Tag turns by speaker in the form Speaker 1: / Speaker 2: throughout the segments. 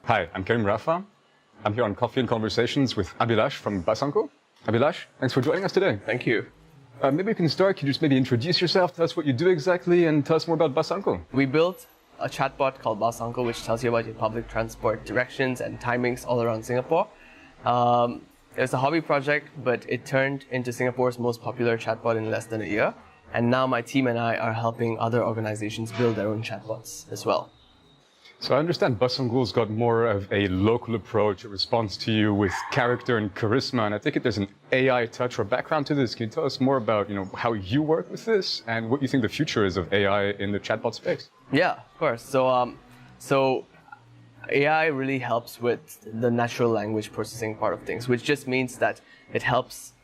Speaker 1: Hi, I'm Karim Rafa. I'm here on Coffee and Conversations with Abhilash from Basanko. Abhilash, thanks for joining us today.
Speaker 2: Thank you.
Speaker 1: Maybe we can start. Can you just maybe introduce yourself, tell us what you do exactly, and tell us more about Basanko?
Speaker 2: We built a chatbot called Basanko, which tells you about your public transport directions and timings all around Singapore. It was a hobby project, but it turned into Singapore's most popular chatbot in less than a year. And now my team and I are helping other organizations build their own chatbots as well.
Speaker 1: So I understand Basanko's got more of a local approach. It responds to you with character and charisma, and I think there's an AI touch or background to this. Can you tell us more about, how you work with this and what you think the future is of AI in the chatbot space?
Speaker 2: Yeah, of course. So AI really helps with the natural language processing part of things, which just means that it helps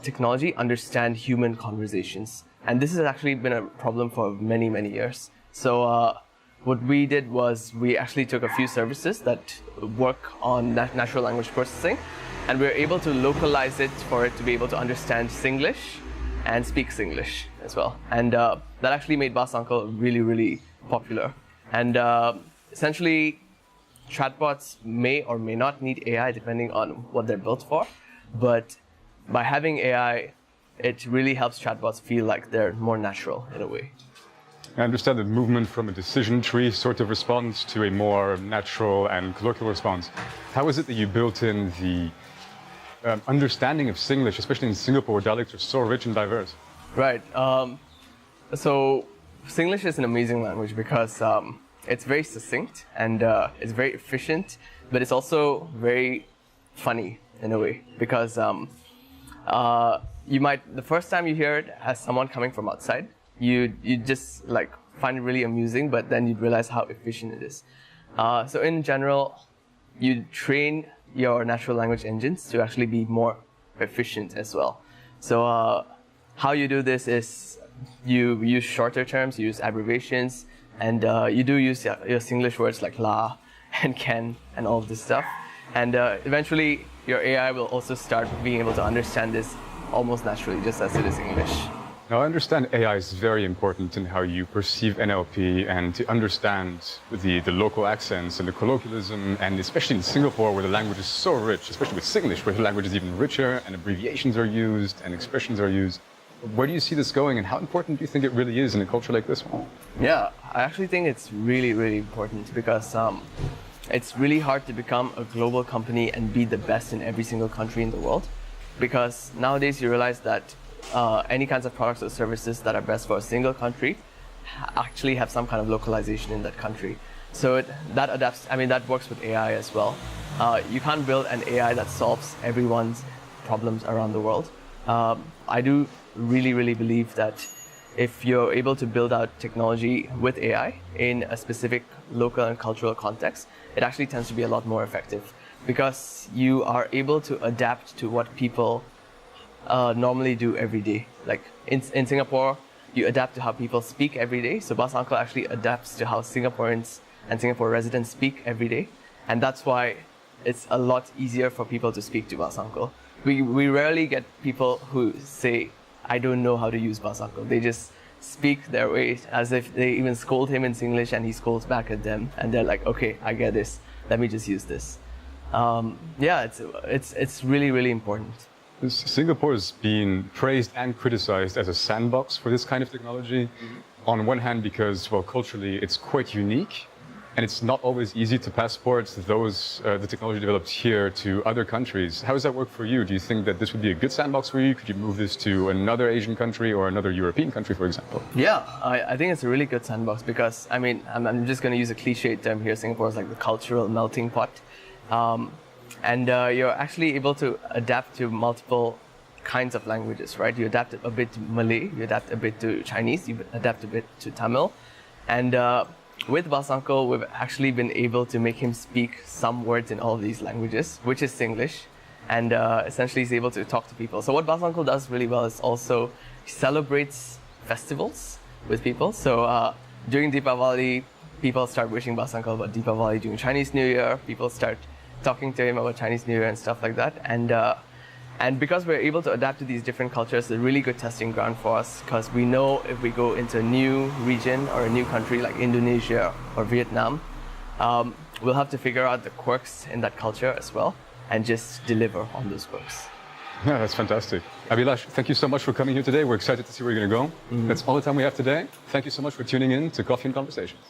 Speaker 2: technology understand human conversations. And this has actually been a problem for many, many years. So what we did was we actually took a few services that work on natural language processing, and we were able to localize it for it to be able to understand Singlish and speak Singlish as well. And that actually made Basanko really, really popular. And essentially, chatbots may or may not need AI depending on what they're built for, but by having AI, it really helps chatbots feel like they're more natural in a way.
Speaker 1: I understand the movement from a decision tree sort of response to a more natural and colloquial response. How is it that you built in the understanding of Singlish, especially in Singapore, where dialects are so rich and diverse?
Speaker 2: Right. So Singlish is an amazing language because it's very succinct and it's very efficient, but it's also very funny in a way because the first time you hear it as someone coming from outside, you just find it really amusing, but then you realize how efficient it is. So in general, you train your natural language engines to actually be more efficient as well. So how you do this is you use shorter terms, you use abbreviations, and you do use your Singlish words like la and can and all of this stuff. And eventually, your AI will also start being able to understand this almost naturally, just as it is English.
Speaker 1: Now, I understand AI is very important in how you perceive NLP and to understand the local accents and the colloquialism, and especially in Singapore where the language is so rich, especially with Singlish, where the language is even richer and abbreviations are used and expressions are used. Where do you see this going, and how important do you think it really is in a culture like this one?
Speaker 2: Yeah, I actually think it's really, really important because it's really hard to become a global company and be the best in every single country in the world. Because nowadays you realize that any kinds of products or services that are best for a single country actually have some kind of localization in that country. So that works with AI as well. You can't build an AI that solves everyone's problems around the world. I do really, really believe that if you're able to build out technology with AI in a specific local and cultural context, it actually tends to be a lot more effective because you are able to adapt to what people normally do every day. Like in Singapore, you adapt to how people speak every day. So Basanko actually adapts to how Singaporeans and Singapore residents speak every day. And that's why it's a lot easier for people to speak to Basanko. We rarely get people who say, I don't know how to use Basanko. They just speak their way as if they even scold him in Singlish and he scolds back at them. And they're like, okay, I get this. Let me just use this. It's really, really important.
Speaker 1: Singapore has been praised and criticized as a sandbox for this kind of technology. Mm-hmm. On one hand, because, culturally, it's quite unique, and it's not always easy to passport the technology developed here to other countries. How does that work for you? Do you think that this would be a good sandbox for you? Could you move this to another Asian country or another European country, for example?
Speaker 2: Yeah, I think it's a really good sandbox because, I'm just going to use a cliche term here. Singapore is like the cultural melting pot. And you're actually able to adapt to multiple kinds of languages, right? You adapt a bit to Malay, you adapt a bit to Chinese, you adapt a bit to Tamil. And with Basanko, we've actually been able to make him speak some words in all of these languages, which is Singlish. And essentially he's able to talk to people. So what Basanko does really well is also he celebrates festivals with people. So during Deepavali, people start wishing Basanko about Deepavali. During Chinese New Year, people start talking to him about Chinese New Year and stuff like that. And because we're able to adapt to these different cultures, it's a really good testing ground for us because we know if we go into a new region or a new country like Indonesia or Vietnam, we'll have to figure out the quirks in that culture as well and just deliver on those quirks.
Speaker 1: Yeah, that's fantastic. Abhilash, thank you so much for coming here today. We're excited to see where you're going to go. That's all the time we have today. Thank you so much for tuning in to Coffee and Conversations.